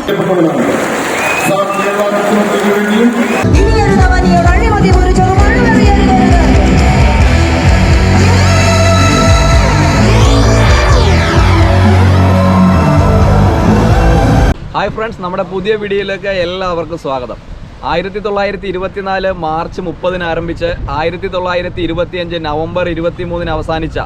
Hi friends, നമ്മുടെ പുതിയ വീഡിയോയിലേക്ക് എല്ലാവർക്കും സ്വാഗതം. 1924 മാർച്ച് 30 ആരംഭിച്ച് 1925 നവംബർ 23 അവസാനിച്ച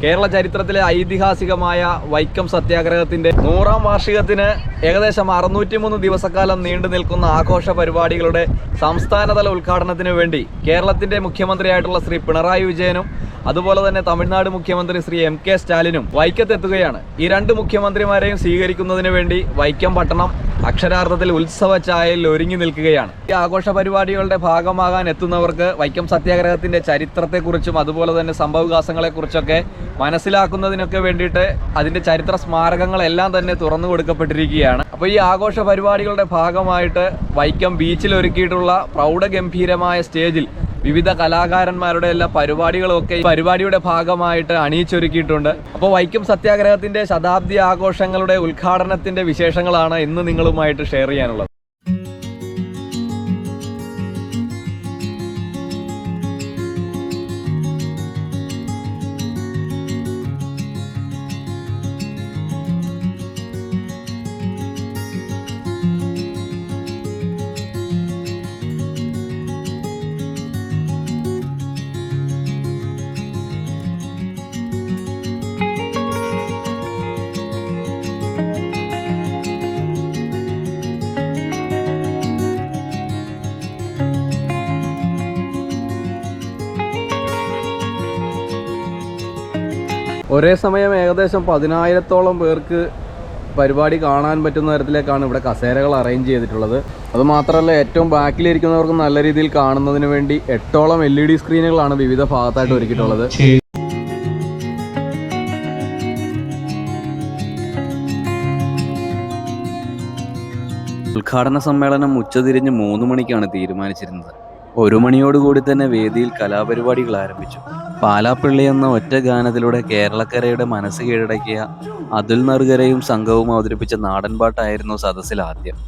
കേരള ചരിത്രത്തിലെ ഐതിഹാസികമായ വൈക്കം സത്യാഗ്രഹത്തിൻ്റെ 100ാം വാർഷികത്തിന് ഏകദേശം 603 ദിവസക്കാലം നീണ്ടു നിൽക്കുന്ന ആഘോഷ പരിപാടികളുടെ സംസ്ഥാനതല ഉദ്ഘാടനത്തിന് വേണ്ടി കേരളത്തിൻ്റെ മുഖ്യമന്ത്രിയായിട്ടുള്ള ശ്രീ പിണറായി വിജയനും അതുപോലെ തന്നെ തമിഴ്നാട് മുഖ്യമന്ത്രി ശ്രീ MK സ്റ്റാലിനും വൈക്കത്തെത്തുകയാണ്. ഈ രണ്ട് മുഖ്യമന്ത്രിമാരെയും സ്വീകരിക്കുന്നതിന് വേണ്ടി വൈക്കം പട്ടണം അക്ഷരാർത്ഥത്തിൽ ഉത്സവ ചായയിൽ ഒരുങ്ങി നിൽക്കുകയാണ്. ഈ ആഘോഷ പരിപാടികളുടെ ഭാഗമാകാൻ എത്തുന്നവർക്ക് വൈക്കം സത്യാഗ്രഹത്തിൻ്റെ ചരിത്രത്തെക്കുറിച്ചും അതുപോലെ തന്നെ സംഭവവികാസങ്ങളെക്കുറിച്ചൊക്കെ മനസ്സിലാക്കുന്നതിനൊക്കെ വേണ്ടിയിട്ട് അതിൻ്റെ ചരിത്ര സ്മാരകങ്ങളെല്ലാം തന്നെ തുറന്നു കൊടുക്കപ്പെട്ടിരിക്കുകയാണ്. അപ്പോൾ ഈ ആഘോഷ പരിപാടികളുടെ ഭാഗമായിട്ട് വൈക്കം ബീച്ചിൽ ഒരുക്കിയിട്ടുള്ള പ്രൗഢഗംഭീരമായ സ്റ്റേജിൽ വിവിധ കലാകാരന്മാരുടെ എല്ലാ പരിപാടികളൊക്കെ ഈ പരിപാടിയുടെ ഭാഗമായിട്ട് അണിയിച്ചൊരുക്കിയിട്ടുണ്ട്. അപ്പോൾ വൈക്കം സത്യാഗ്രഹത്തിൻ്റെ ശതാബ്ദി ആഘോഷങ്ങളുടെ ഉദ്ഘാടനത്തിൻ്റെ വിശേഷങ്ങളാണ് ഇന്ന് നിങ്ങളുമായിട്ട് ഷെയർ ചെയ്യാനുള്ളത്. ഒരേ സമയം ഏകദേശം 10,000-ഓളം പേർക്ക് പരിപാടി കാണാൻ പറ്റുന്ന തരത്തിലേക്കാണ് ഇവിടെ കസേരകൾ അറേഞ്ച് ചെയ്തിട്ടുള്ളത്. അതുമാത്രമല്ല, ഏറ്റവും ബാക്കിലിരിക്കുന്നവർക്ക് നല്ല രീതിയിൽ കാണുന്നതിന് വേണ്ടി 8ഓളം LED സ്ക്രീനുകളാണ് വിവിധ ഭാഗത്തായിട്ട് ഒരുക്കിയിട്ടുള്ളത്. ഉദ്ഘാടന സമ്മേളനം ഉച്ചതിരിഞ്ഞ് 3 മണിക്കാണ് തീരുമാനിച്ചിരുന്നത്. 1 മണിയോടുകൂടി തന്നെ വേദിയിൽ കലാപരിപാടികൾ ആരംഭിച്ചു. പാലാപ്പിള്ളി എന്ന ഒറ്റ ഗാനത്തിലൂടെ കേരളക്കരയുടെ മനസ്സ് കീഴടക്കിയ അതുൽ നറുകരയും സംഘവും അവതരിപ്പിച്ച നാടൻപാട്ടായിരുന്നു സദസ്സിൽ ആദ്യം.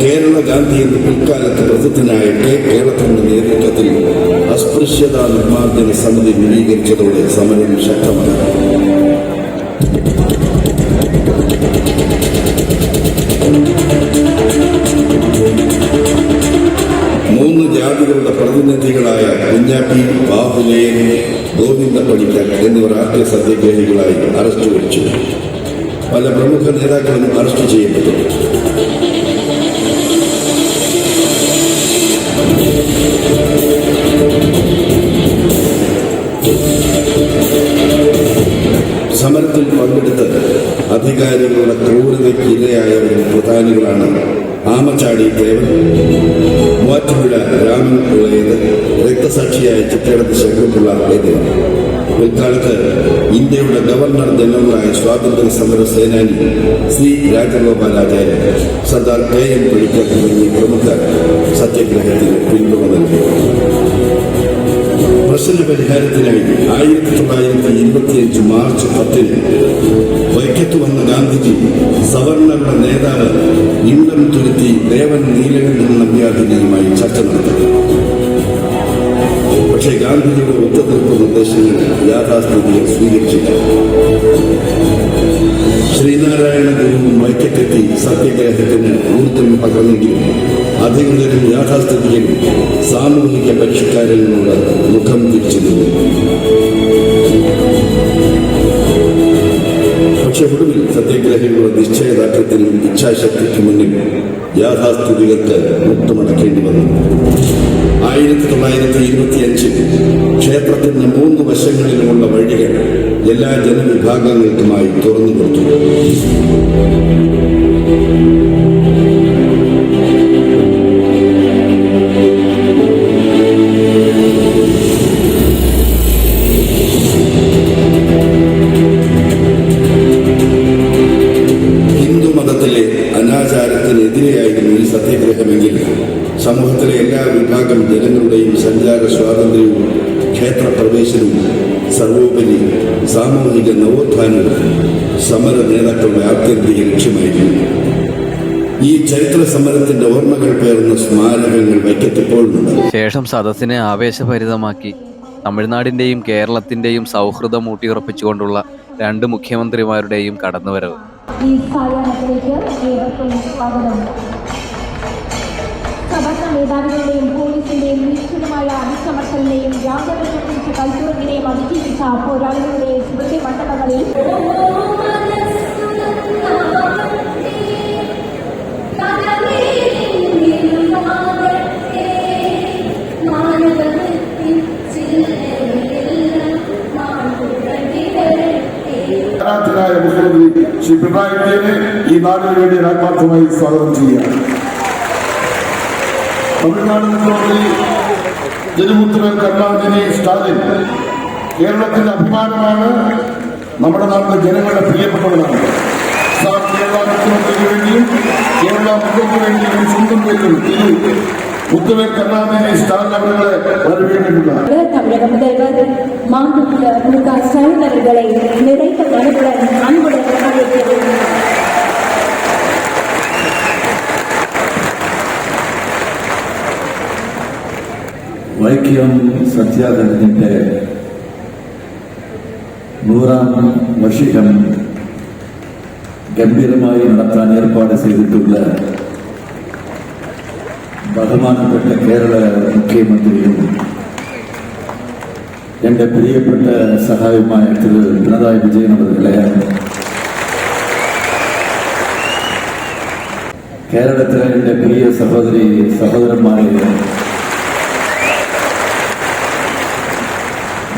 കേരള ഗാന്ധി എന്ന് പിൽക്കാലത്ത് പ്രസിദ്ധനായിട്ട് കേരളത്തിന്റെ നേതൃത്വത്തിൽ അസ്പൃശ്യതാ നിർമ്മാർജ്ജന സമിതി രൂപീകരിച്ചതോടെ സമരം ശക്തമായി. മൂന്ന് ജാതികളുടെ പ്രതിനിധികളായ കുഞ്ഞാപ്പി, ബാഹുലേയൻ, ഗോവിന്ദ പണിക്കർ എന്നിവർ ആദ്യ സത്യാഗ്രഹികളായി അറസ്റ്റ് വരിച്ചു. പല പ്രമുഖ നേതാക്കളും അറസ്റ്റ് ചെയ്യപ്പെട്ടു. സമരത്തിൽ പങ്കെടുത്ത് അധികാരികളുടെ ക്രൂരതയ്ക്ക് ഇരയായവരും പ്രധാനികളാണ് ആമച്ചാടി ദേവൻ, മൂവാറ്റുപുഴ രാമൻ പിള്ളയത്, രക്തസാക്ഷിയായ ചിറ്റടത്ത് ശങ്കരപിള്ള എന്നിവർ. പിൽക്കാലത്ത് ഇന്ത്യയുടെ ഗവർണർ ജനറലായ സ്വാതന്ത്ര്യ സമര സേനാനി ശ്രീ രാജഗോപാലാചാര്യ, സർദാർ KM പണിക്കർ തുടങ്ങിയ പ്രമുഖർ സത്യാഗ്രഹത്തിന് പിന്തുണ നൽകി. പ്രശ്ന പരിഹാരത്തിനായി 1925 മാർച്ച് 10 വൈക്കത്ത് വന്ന ഗാന്ധിജി സവർണരുടെ നേതാവ് ഇണ്ടം തുരുത്തി ദേവൻ നീലകണ്ഠൻ നമ്പ്യാതിരിയുമായി ചർച്ച നടത്തി. പക്ഷേ ഗാന്ധിജിയുടെ ഒത്തുതീർപ്പ് നിർദ്ദേശങ്ങൾ യാഥാസ്ഥിതിയെ സ്വീകരിച്ചില്ല. ശ്രീനാരായണ ഗുരുവും വൈക്കത്തെത്തി സത്യാഗ്രഹത്തിന് ഊർജ്ജം പകർന്നെങ്കിലും അധികൃതരും യാഥാസ്ഥിതികരും സാമൂഹിക പരിഷ്കാരങ്ങളോട് മുഖം തിരിച്ചിരുന്നു. പക്ഷെ ഒടുവിൽ സത്യാഗ്രഹികളുടെ നിശ്ചയദാർഢ്യത്തിനും ഇച്ഛാശക്തിക്ക് മുന്നിൽ യാഥാസ്ഥിതികർക്ക് മുട്ടുമടക്കേണ്ടി വന്നു. 1925 ക്ഷേത്രത്തിന്റെ 3 വശങ്ങളിലുമുള്ള വഴികൾ എല്ലാ ജനവിഭാഗങ്ങൾക്കുമായി തുറന്നു കൊടുത്തു. ഹിന്ദുമതത്തിലെ അനാചാരത്തിനെതിരെയായിരുന്നു ഈ സത്യാഗ്രഹമെങ്കിൽ സമൂഹത്തിലെ എല്ലാ വിഭാഗം ജനങ്ങളുടെയും സഞ്ചാര സ്വാതന്ത്ര്യവും ക്ഷേത്രപ്രവേശനവും സർവോപരി സാമൂഹിക നവോത്ഥാനവും സമര നേതാക്കളുടെ ആത്യന്തിക ലക്ഷ്യമായിരുന്നു. ഈ ചരിത്ര സമരത്തിന്റെ ഓർമ്മകൾ പേർന്ന സ്മാരകങ്ങൾ വൈക്കത്തിപ്പോഴുണ്ട്. ശേഷം സദസ്സിനെ ആവേശഭരിതമാക്കി തമിഴ്നാടിന്റെയും കേരളത്തിന്റെയും സൗഹൃദം ഊട്ടിയുറപ്പിച്ചുകൊണ്ടുള്ള 2 മുഖ്യമന്ത്രിമാരുടെയും കടന്നുവരവ്. ഈ സായാഹ്നത്തിലേക്ക് ഏവർക്കും സ്വാഗതം. സവർണ മേധാവികളുടെയും പോലീസിന്റെയും നിശ്ചിതമായ അടിച്ചമർത്തലിനെയും ജാഗ്രത കുറിച്ച കൽപ്പുറത്തിനെയും അതിജീവിച്ച പോരാളികളുടെ സ്മൃതി മണ്ഡപങ്ങളിൽ മുഖ്യമന്ത്രി ശ്രീ പിണറായി വിജയനെ ഈ നാടിന് വേണ്ടി ആത്മാർത്ഥമായി സ്വാഗതം ചെയ്യുക. തമിഴ്നാട് മുഖ്യമന്ത്രി ജനമുത്തരവ് കരുണാനിധി സ്റ്റാലിൻ കേരളത്തിന്റെ അഭിമാനമാണ്, നമ്മുടെ നാട്ടിലെ ജനങ്ങളുടെ പ്രിയപ്പെട്ടവരാണ്. കേരള മുഖ്യമന്ത്രിക്ക് വേണ്ടിയും കേരള മക്കൾക്ക് വേണ്ടിയും സ്വന്തം പേരിൽ മുത്തവേൽ കരുണാനിധി സ്റ്റാലിൻ അവരെ வரவேற்கின்றார். தமிழக முதல்வர் மாண்புமிகு மு.க. ஸ்டாலின் அவர்களை நிறைந்த மனதுடன் அன்புடன் வரவேற்கிறேன். വൈക്കം സത്യാഗ്രഹത്തിന്റെ 100ാം വാർഷികം ഗംഭീരമായി നടത്താൻ ഏർപ്പാട് ചെയ്തിട്ടുള്ള ബഹുമാനപ്പെട്ട കേരള മുഖ്യമന്ത്രിയും എൻ്റെ പ്രിയപ്പെട്ട സഹായമായ തിരു പിണറായി വിജയൻ അവരുടെ കേരളത്തിലെ എൻ്റെ പ്രിയ സഹോദരി സഹോദരന്മാരെ,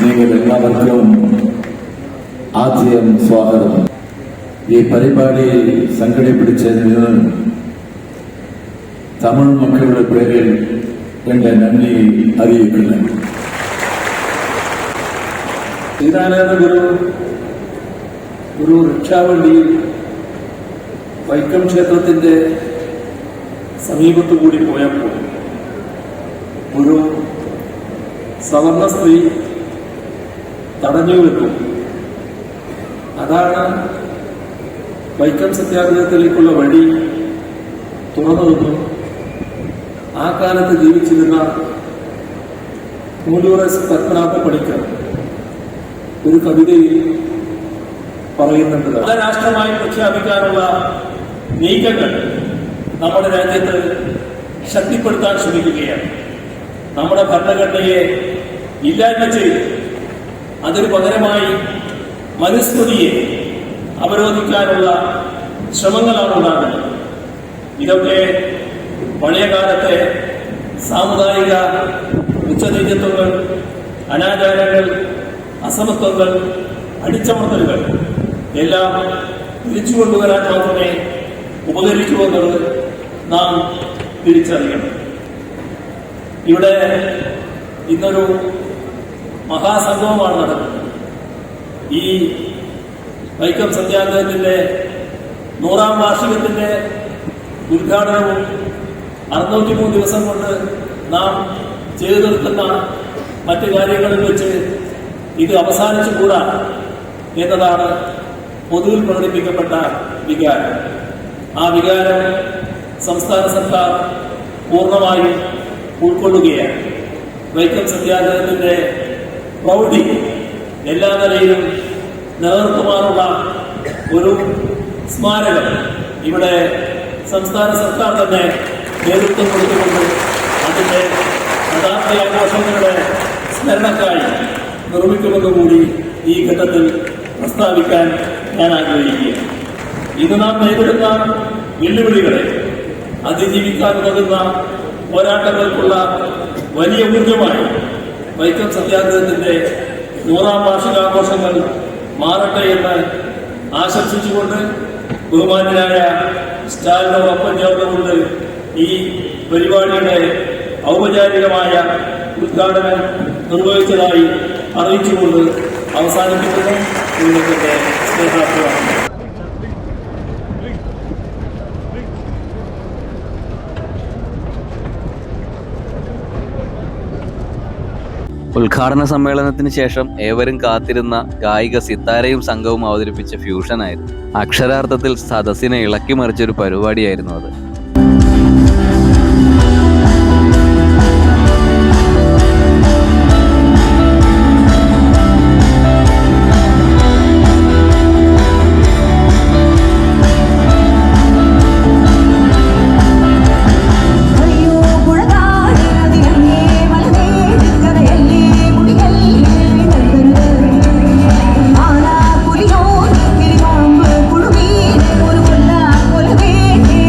നിങ്ങൾ എല്ലാവർക്കും ആദ്യം സ്വാഗതം. ഈ പരിപാടി സംഘടിപ്പിച്ചതിന് തമിഴ് മക്കളുടെ പേരിൽ എൻ്റെ നന്ദി അറിയിക്കുന്നു. ശ്രീനാരായണ ഗുരു രക്ഷാവണ്ടിയിൽ വൈക്കം ക്ഷേത്രത്തിന്റെ സമീപത്തുകൂടി പോയപ്പോൾ ഒരു സവർണ സ്ത്രീ തടഞ്ഞു വെക്കും. അതാണ് വൈക്കം സത്യാഗ്രഹത്തിലേക്കുള്ള വഴി തുറന്നതെന്നും ആ കാലത്ത് ജീവിച്ചിരുന്ന മൂലൂർ എസ് പത്മനാഭ പണിക്കർ ഒരു കവിതയിൽ പറയുന്നുണ്ട്. രാഷ്ട്രമായി പ്രഖ്യാപിക്കാനുള്ള നീക്കങ്ങൾ നമ്മുടെ രാജ്യത്ത് ശക്തിപ്പെടുത്താൻ ശ്രമിക്കുകയാണ്. നമ്മുടെ ഭരണഘടനയെ ഇല്ലായ്മ ചെയ്ത് അതിന് പകരമായി മനുസ്മൃതിയെ അവരോധിക്കാനുള്ള ശ്രമങ്ങളാണ് ഉണ്ടാകുന്നത്. ഇതൊക്കെ പഴയ കാലത്തെ സാമുദായിക ഉച്ചനീചത്വങ്ങൾ, അനാചാരങ്ങൾ, അസമത്വങ്ങൾ, അടിച്ചമർത്തലുകൾ എല്ലാം തിരിച്ചു കൊണ്ടുവരാൻ മാത്രമേ ഉപകരിക്കൂ എന്നത് നാം തിരിച്ചറിയണം. ഇവിടെ ഇന്നൊരു മഹാസംഭവമാണ് നടക്കുന്നത്. ഈ വൈക്കം സത്യാഗ്രഹത്തിന്റെ 100ാം വാർഷികത്തിന്റെ ഉദ്ഘാടനവും 603 ദിവസം കൊണ്ട് നാം ചെയ്തു തീർക്കുന്ന മറ്റു കാര്യങ്ങളിൽ വെച്ച് ഇത് അവസാനിച്ചുകൂടാ എന്നതാണ് പൊതുവിൽ പ്രകടിപ്പിക്കപ്പെട്ട വികാരം. ആ വികാരം സംസ്ഥാന സർക്കാർ പൂർണ്ണമായും ഉൾക്കൊള്ളുകയാണ്. വൈക്കം സത്യാഗ്രഹത്തിന്റെ പ്രൗഢി എല്ലാ നിലയിലും നിലനിർത്തുവാനുള്ള ഒരു സ്മാരകം ഇവിടെ സംസ്ഥാന സർക്കാർ തന്നെ നേതൃത്വം കൊടുത്തുകൊണ്ട് അതിന്റെ യഥാർത്ഥ ആഘോഷങ്ങളുടെ സ്മരണക്കായി നിർമ്മിക്കുമെന്ന് കൂടി ഈ ഘട്ടത്തിൽ പ്രസ്താവിക്കാൻ ഞാൻ ആഗ്രഹിക്കുകയാണ്. ഇന്ന് നാം നേരിടുന്ന വെല്ലുവിളികളെ അതിജീവിക്കാൻ ഉതകുന്ന പോരാട്ടങ്ങൾക്കുള്ള വലിയ ഊർജമായി വൈക്കം സത്യാഗ്രഹത്തിന്റെ 100ാം വാർഷികാഘോഷങ്ങൾ മാറട്ടെ എന്ന് ആശംസിച്ചുകൊണ്ട് ബഹുമാന്യനായ സ്റ്റാലിനോടൊപ്പം ചേർന്നുകൊണ്ട് ഈ പരിപാടിയുടെ ഔപചാരികമായ ഉദ്ഘാടനം നിർവഹിച്ചതായി അറിയിച്ചുകൊണ്ട് അവസാനിപ്പിക്കുന്നു. ഇന്നത്തെ സ്നേഹാർത്ഥമാണ്. ഉദ്ഘാടന സമ്മേളനത്തിന് ശേഷം ഏവരും കാത്തിരുന്ന ഗായിക സിത്താരയും സംഘവും അവതരിപ്പിച്ച ഫ്യൂഷനായിരുന്നു. അക്ഷരാർത്ഥത്തിൽ സദസ്സിനെ ഇളക്കി മറിച്ചൊരു പരിപാടിയായിരുന്നു അത്. ഒരു കൊല്ല കൊല വേണ്ടേ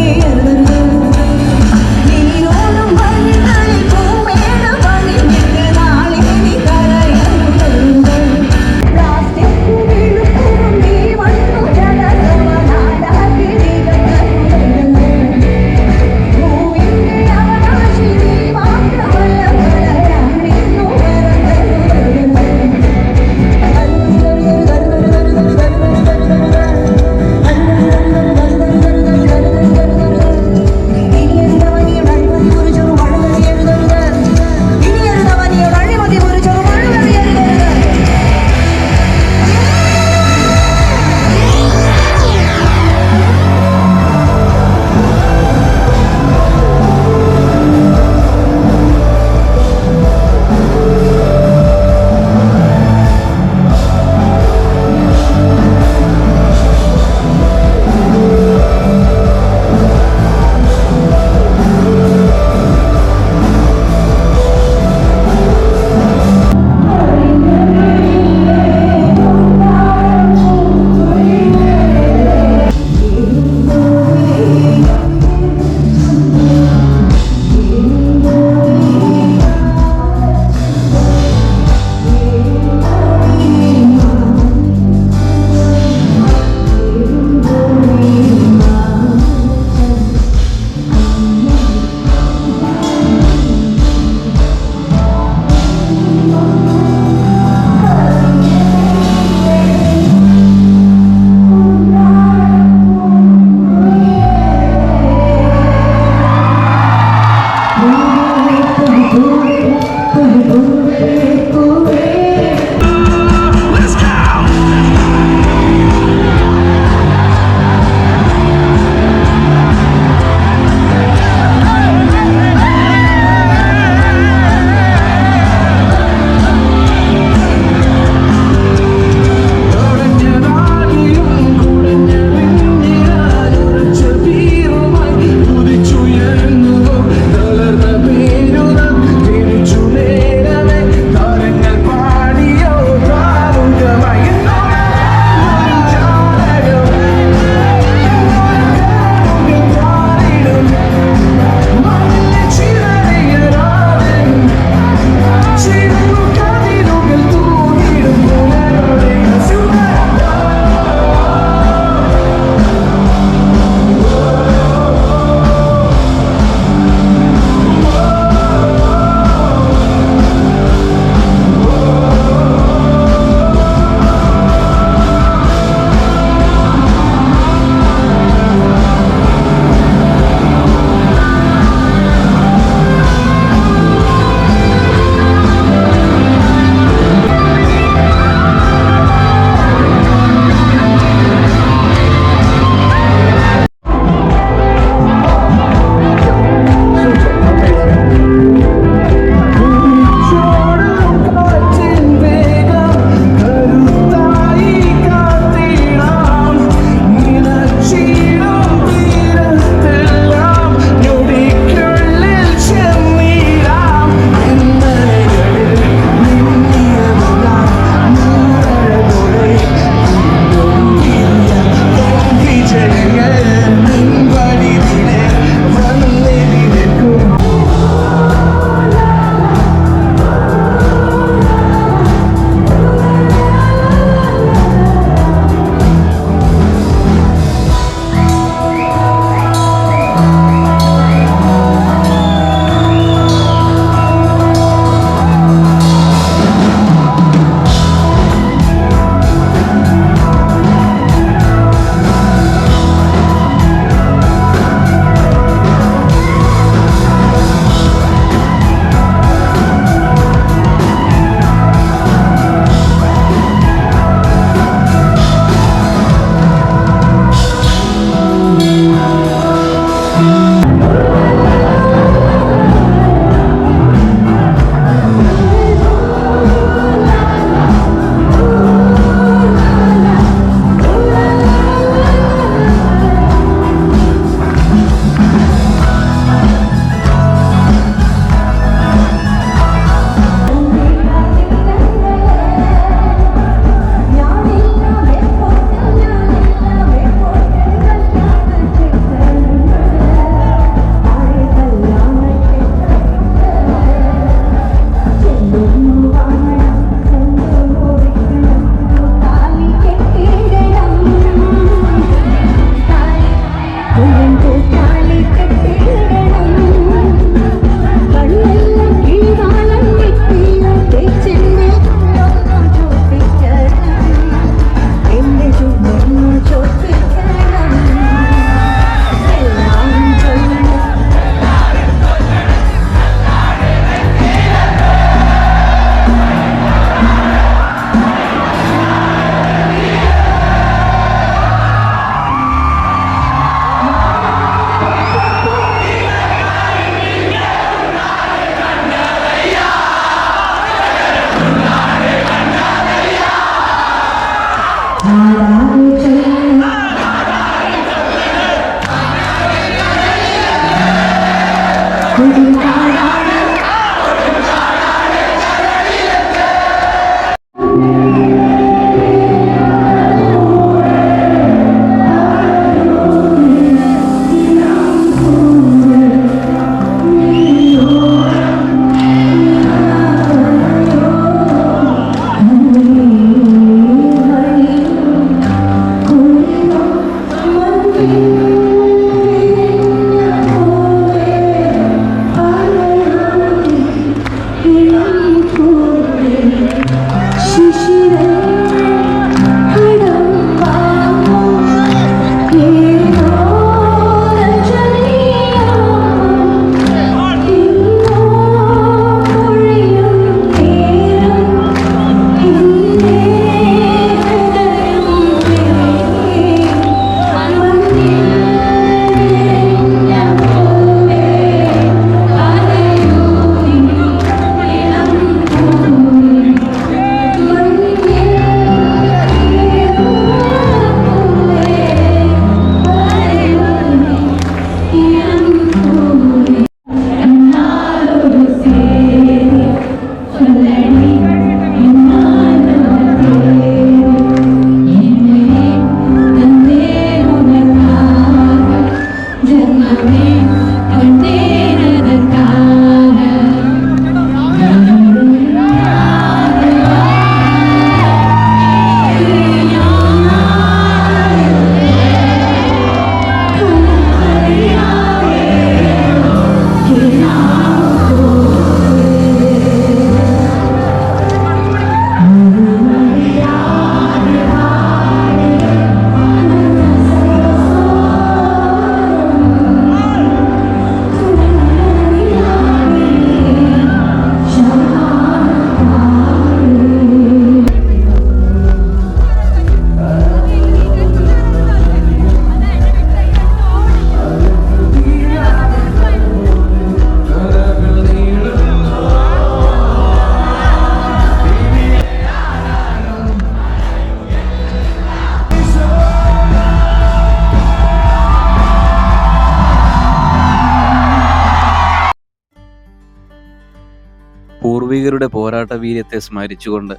പൂർവികരുടെ പോരാട്ട വീര്യത്തെ സ്മരിച്ചുകൊണ്ട്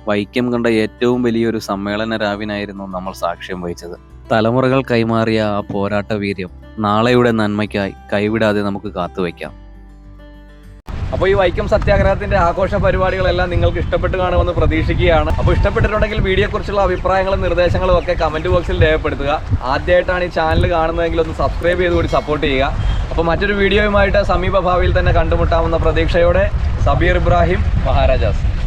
വൈക്കം കണ്ട ഏറ്റവും വലിയൊരു സമ്മേളന രാവിനായിരുന്നു നമ്മൾ സാക്ഷ്യം വഹിച്ചത്. തലമുറകൾ കൈമാറിയ ആ പോരാട്ട വീര്യം നാളെയുടെ നന്മയ്ക്കായി കൈവിടാതെ നമുക്ക് കാത്തുവയ്ക്കാം. അപ്പോൾ ഈ വൈക്കം സത്യാഗ്രഹത്തിന്റെ ആഘോഷ പരിപാടികളെല്ലാം നിങ്ങൾക്ക് ഇഷ്ടപ്പെട്ട് കാണുമെന്ന് പ്രതീക്ഷിക്കുകയാണ്. അപ്പോൾ ഇഷ്ടപ്പെട്ടിട്ടുണ്ടെങ്കിൽ വീഡിയോയെക്കുറിച്ചുള്ള അഭിപ്രായങ്ങളും നിർദ്ദേശങ്ങളും ഒക്കെ കമന്റ് ബോക്സിൽ രേഖപ്പെടുത്തുക. ആദ്യമായിട്ടാണ് ഈ ചാനൽ കാണുന്നതെങ്കിൽ ഒന്ന് സബ്സ്ക്രൈബ് ചെയ്തുകൂടി സപ്പോർട്ട് ചെയ്യുക. അപ്പോൾ മറ്റൊരു വീഡിയോയുമായിട്ട് സമീപ ഭാവിയിൽ തന്നെ കണ്ടുമുട്ടാമെന്ന പ്രതീക്ഷയോടെ സബീർ ഇബ്രാഹിം, മഹാരാജാസ്.